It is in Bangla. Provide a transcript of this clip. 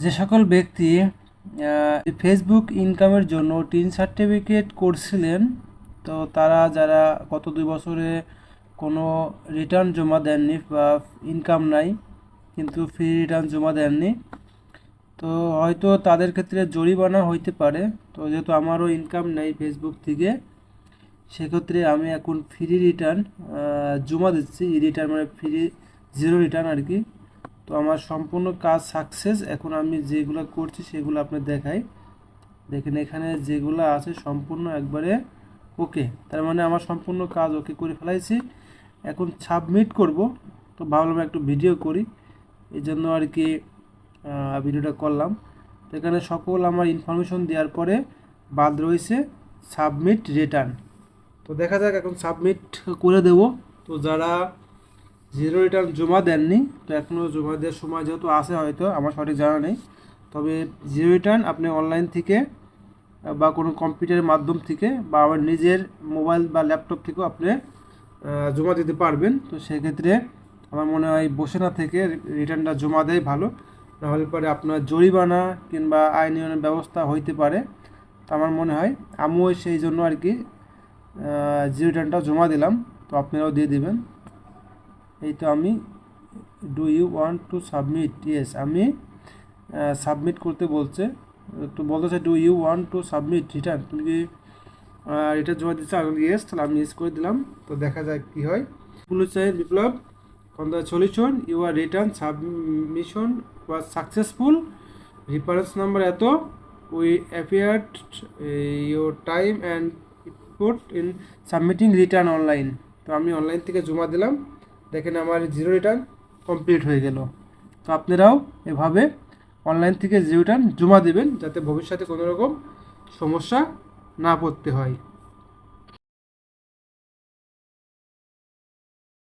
যে সকল ব্যক্তি ফেসবুক ইনকামের জন্য টিন সার্টিফিকেট করছিলেন, তো তারা যারা গত 2 বছরে কোনো রিটার্ন জমা দেননি বা ইনকাম নাই কিন্তু ফ্রি রিটার্ন জমা দেননি, তো হয়তো তাদের ক্ষেত্রে জরিমানা হইতে পারে। তো যেহেতু আমারও ইনকাম নেই ফেসবুক থেকে, সেক্ষেত্রে আমি এখন ফ্রি রিটার্ন জমা দিচ্ছি। রিটার্ন মানে ফ্রি জিরো রিটার্ন আর কি। তো আমার সম্পূর্ণ কাজ সাকসেস। এখন আমি যেগুলো করছি সেগুলো আপনি দেখাই। দেখেন এখানে যেগুলো আছে সম্পূর্ণ একবারে ওকে, তার মানে আমার সম্পূর্ণ কাজ ওকে করে ফেলাইছি। এখন সাবমিট করব, তো ভাবলাম একটু ভিডিও করি, এই জন্য আর কি ভিডিওটা করলাম। তো এখানে সকল আমার ইনফরমেশন দেওয়ার পরে বাদ রয়েছে সাবমিট রিটার্ন। তো দেখা যাক এখন সাবমিট করে দেব। তো যারা জিরো রিটার্ন জমা দেননি, তো এখনও জমা দেওয়ার সময় যেহেতু আছে, হয়তো আমার সঠিক জানা নেই, তবে জিরো রিটার্ন আপনি অনলাইন থেকে বা কোনো কম্পিউটারের মাধ্যম থেকে বা আমার নিজের মোবাইল বা ল্যাপটপ থেকেও আপনি জমা দিতে পারবেন। তো সেক্ষেত্রে আমার মনে হয় বসে না থেকে রিটার্নটা জমা দেয় ভালো, নাহলে পরে আপনার জরিমানা কিংবা আইনি ব্যবস্থা হইতে পারে। তো আমার মনে হয় আমিও সেই জন্য আর কি জিরো রিটার্নটা জমা দিলাম। তো আপনারাও দিয়ে দিবেন। এই তো আমি do you want to submit, yes আমি সাবমিট করতে বলছে। তো বলতেছে do you want to submit return, তুমি কি রিটার্ন জমা দিচ্ছে? আমি ইয়েস, তাহলে আমি ইয়েস করে দিলাম। তো দেখা যাক কী হয়। চাই Biplab congratulation, your return submission was successful, reference number এত, we appeared your time and input in submitting return online. তো আমি অনলাইন থেকে জমা দিলাম, দেখেন আমার জিরো রিটার্ন কমপ্লিট হয়ে গেল। তো আপনারাও এভাবে অনলাইন থেকে জিরো রিটার্ন জমা দেবেন, যাতে ভবিষ্যতে কোনো রকম সমস্যা না পড়তে হয়।